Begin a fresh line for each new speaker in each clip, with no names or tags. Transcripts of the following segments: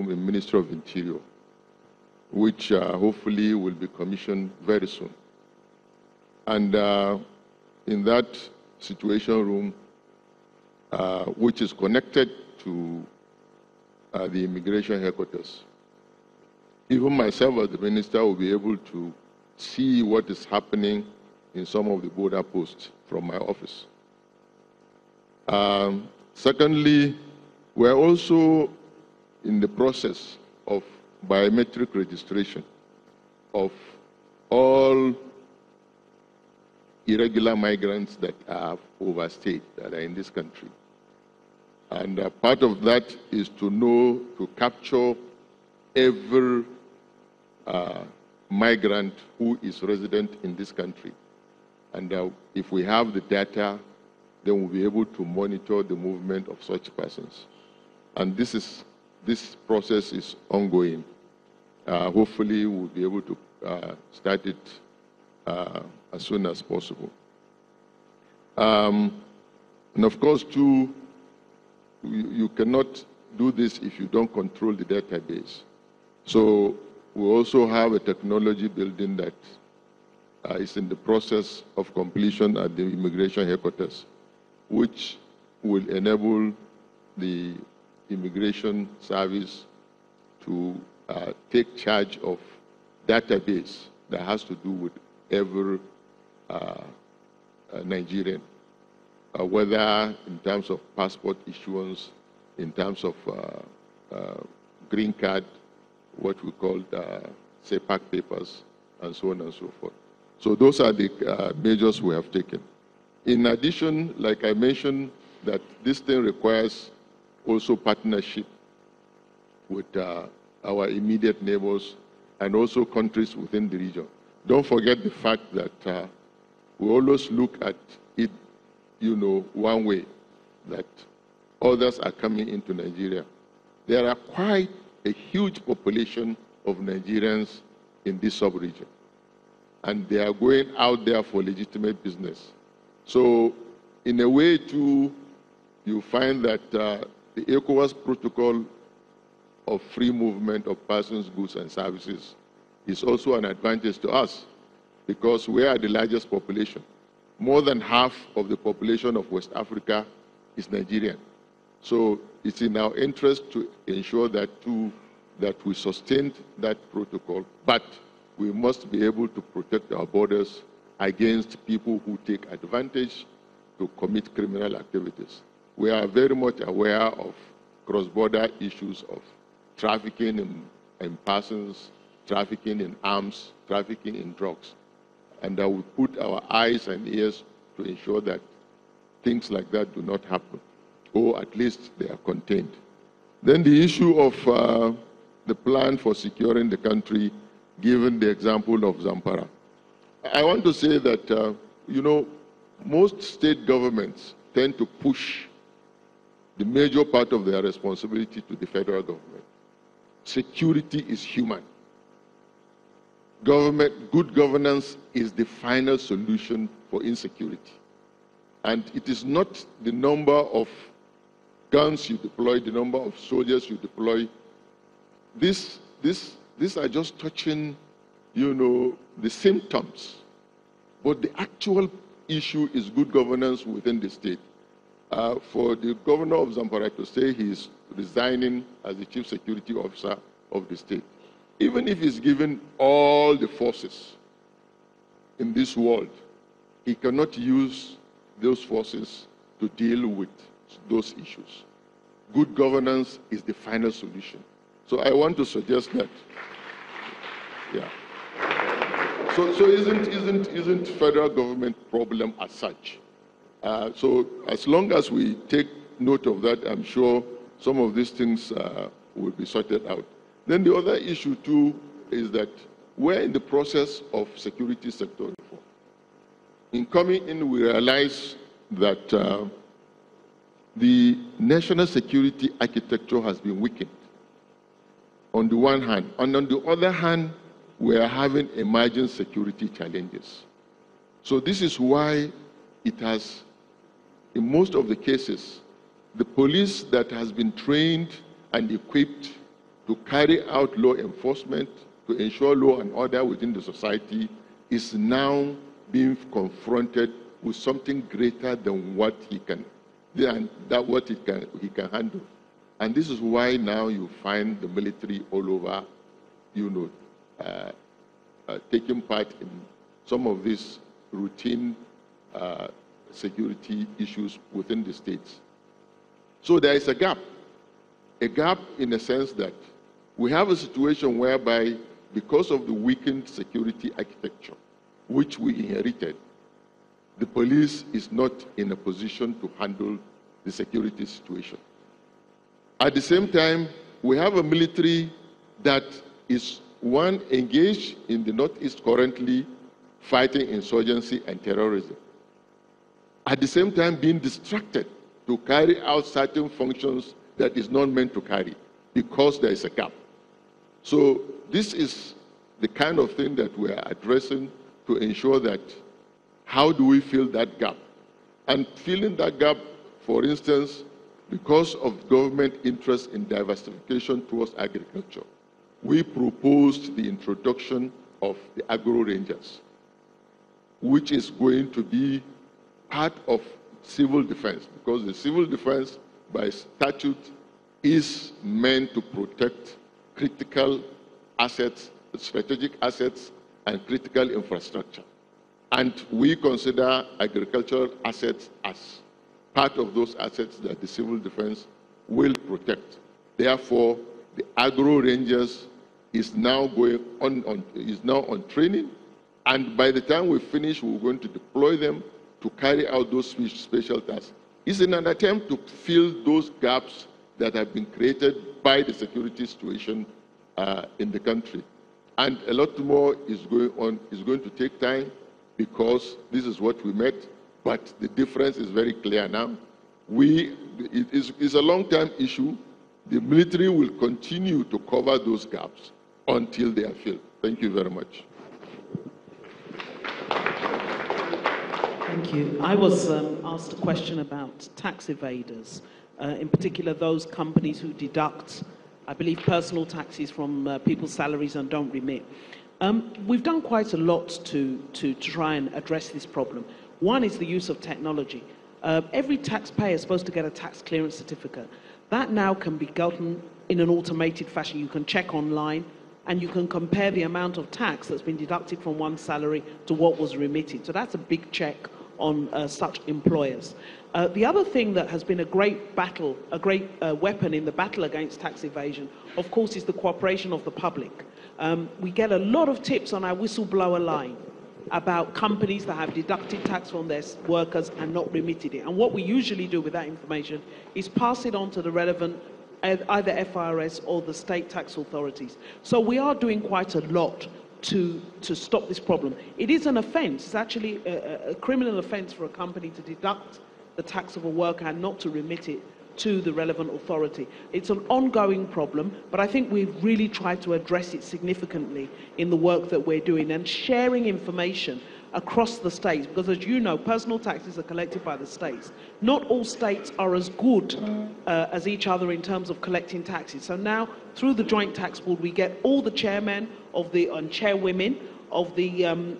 room in Ministry of Interior, which hopefully will be commissioned very soon. And in that situation room, which is connected to the immigration headquarters, even myself as the minister will be able to see what is happening in some of the border posts from my office. Secondly, we're also in the process of biometric registration of all irregular migrants that have overstayed, that are in this country. And part of that is to capture every migrant who is resident in this country. And if we have the data, then we'll be able to monitor the movement of such persons. And this process is ongoing. Hopefully, we'll be able to start it as soon as possible. And of course, too, you cannot do this if you don't control the database. So we also have a technology building that is in the process of completion at the immigration headquarters, which will enable the immigration service to take charge of database that has to do with every Nigerian, whether in terms of passport issuance, in terms of green card, what we call SEPAC papers, and so on and so forth. So those are the measures we have taken. In addition, like I mentioned, that this thing requires also partnership with our immediate neighbors and also countries within the region. Don't forget the fact that we always look at it, one way, that others are coming into Nigeria. There are quite a huge population of Nigerians in this sub-region, and they are going out there for legitimate business. So in a way, too, you find that the ECOWAS protocol of free movement of persons, goods, and services is also an advantage to us because we are the largest population. More than half of the population of West Africa is Nigerian. So it's in our interest to ensure that, too, that we sustain that protocol, but we must be able to protect our borders against people who take advantage to commit criminal activities. We are very much aware of cross-border issues of trafficking in persons, trafficking in arms, trafficking in drugs. And we put our eyes and ears to ensure that things like that do not happen, or at least they are contained. Then the issue of the plan for securing the country, given the example of Zamfara. I want to say that, most state governments tend to push the major part of their responsibility to the federal government. Security is human. Good governance is the final solution for insecurity. And it is not the number of guns you deploy, the number of soldiers you deploy. These are just touching, the symptoms. But the actual issue is good governance within the state. For the governor of Zamfara to say he's resigning as the chief security officer of the state, even if he's given all the forces in this world, he cannot use those forces to deal with those issues. Good governance is the final solution. So I want to suggest that, yeah. So isn't federal government problem as such? So as long as we take note of that, I'm sure some of these things will be sorted out. Then the other issue too is that we're in the process of security sector reform. In coming in, we realize that the national security architecture has been weakened on the one hand, and on the other hand, we are having emerging security challenges. So this is why it has, in most of the cases, the police that has been trained and equipped to carry out law enforcement, to ensure law and order within the society, is now being confronted with something greater than what he can handle. And this is why now you find the military all over, taking part in some of these routine security issues within the states. So there is a gap in the sense that we have a situation whereby, because of the weakened security architecture, which we inherited, the police is not in a position to handle the security situation. At the same time, we have a military that is, one, engaged in the Northeast currently, fighting insurgency and terrorism. At the same time, being distracted to carry out certain functions that is not meant to carry because there is a gap. So this is the kind of thing that we are addressing to ensure that how do we fill that gap? And filling that gap, for instance, because of government interest in diversification towards agriculture, we proposed the introduction of the agro rangers, which is going to be part of civil defense, because the civil defense by statute is meant to protect critical assets, strategic assets, and critical infrastructure. And we consider agricultural assets as part of those assets that the civil defense will protect. Therefore, the agro rangers is now on training, and by the time we finish, we're going to deploy them to carry out those special tasks. It's in an attempt to fill those gaps that have been created by the security situation in the country. And a lot more is going on, is going to take time, because this is what we met, but the difference is very clear now. It is a long-term issue. The military will continue to cover those gaps until they are filled. Thank you very much.
Thank you. I was asked a question about tax evaders, in particular those companies who deduct, I believe, personal taxes from people's salaries and don't remit. We've done quite a lot to try and address this problem. One is the use of technology. Every taxpayer is supposed to get a tax clearance certificate. That now can be gotten in an automated fashion. You can check online, and you can compare the amount of tax that's been deducted from one salary to what was remitted. So that's a big check on such employers. The other thing that has been a great weapon in the battle against tax evasion, of course, is the cooperation of the public. We get a lot of tips on our whistleblower line about companies that have deducted tax from their workers and not remitted it. And what we usually do with that information is pass it on to the relevant either FRS or the state tax authorities. So we are doing quite a lot to stop this problem. It is an offence. It's actually a criminal offence for a company to deduct the tax of a worker and not to remit it to the relevant authority. It's an ongoing problem, but I think we've really tried to address it significantly in the work that we're doing and sharing information across the states, because as you know, personal taxes are collected by the states. Not all states are as good as each other in terms of collecting taxes. So now, through the Joint Tax Board, we get all the chairmen and chairwomen of the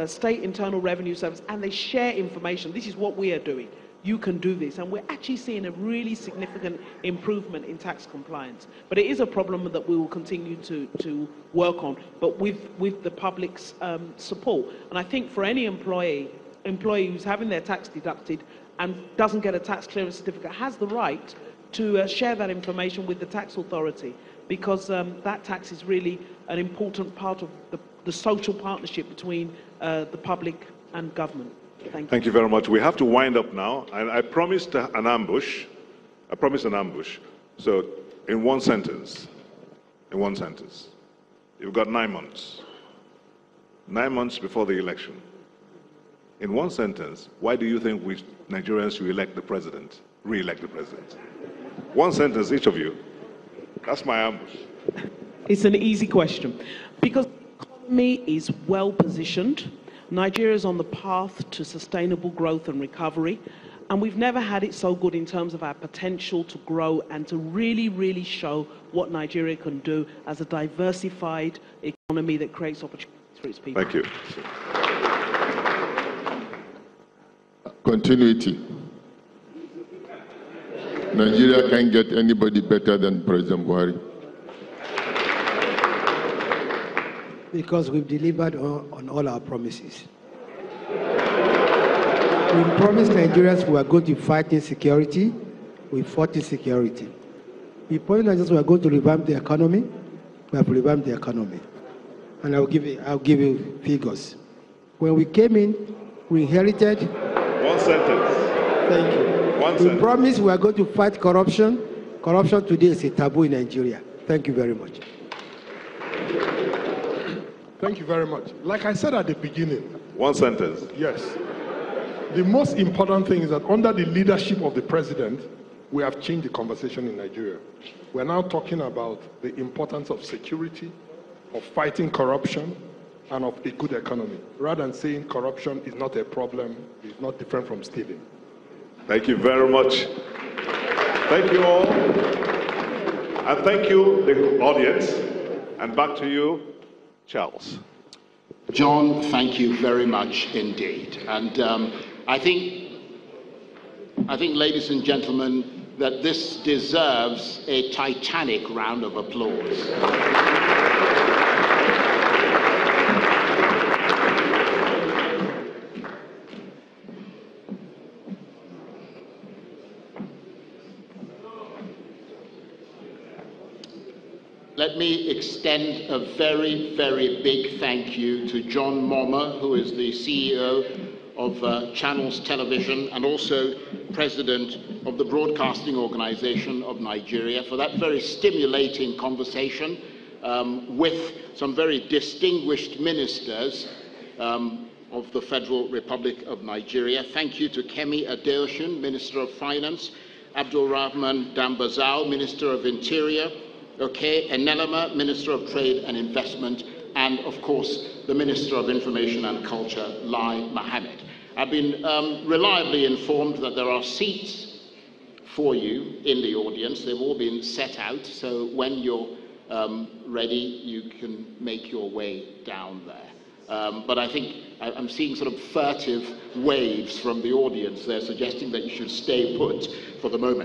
State Internal Revenue Service, and they share information. This is what we are doing. You can do this. And we're actually seeing a really significant improvement in tax compliance. But it is a problem that we will continue to work on, but with the public's support. And I think for any employee who's having their tax deducted and doesn't get a tax clearance certificate has the right to share that information with the tax authority, because that tax is really an important part of the social partnership between the public and government. Thank you.
Thank you very much. We have to wind up now. And I promised an ambush. I promised an ambush. So in one sentence, you've got 9 months. 9 months before the election. In one sentence, why do you think we Nigerians should re-elect the president? One sentence, each of you. That's my ambush.
It's an easy question. Because the economy is well positioned. Nigeria is on the path to sustainable growth and recovery, And we've never had it so good in terms of our potential to grow and to really, really show what Nigeria can do as a diversified economy that creates opportunities for its people.
Thank you.
Continuity. Nigeria can't get anybody better than President Buhari.
Because we've delivered on all our promises. We promised Nigerians we are going to fight insecurity. We fought insecurity. We promised Nigerians we are going to revamp the economy. We have revamped the economy. And I'll give you figures. When we came in, we inherited.
One sentence.
Thank you.
One
We
sentence.
promised we are going to fight corruption. Corruption today is a taboo in Nigeria. Thank you very much.
Thank you very much. Like I said at the beginning,
One sentence.
yes, the most important thing is that under the leadership of the president, we have changed the conversation in Nigeria. We're now talking about the importance of security, of fighting corruption, and of a good economy, rather than saying corruption is not a problem, it's not different from stealing.
Thank you very much. Thank you all. And thank you, the audience. And back to you, Charles.
John, thank you very much indeed. And I think, ladies and gentlemen, that this deserves a titanic round of applause. Let me extend a very, very big thank you to John Momma, who is the CEO of Channels Television and also President of the Broadcasting Organization of Nigeria, for that very stimulating conversation with some very distinguished ministers of the Federal Republic of Nigeria. Thank you to Kemi Adeosun, Minister of Finance, Abdul Rahman Dambazzau, Minister of Interior, Enelamah, Minister of Trade and Investment, and of course the Minister of Information and Culture, Lai Mohammed. I've been reliably informed that there are seats for you in the audience. They've all been set out, so when you're ready, you can make your way down there. But I think I'm seeing sort of furtive waves from the audience there suggesting that you should stay put for the moment.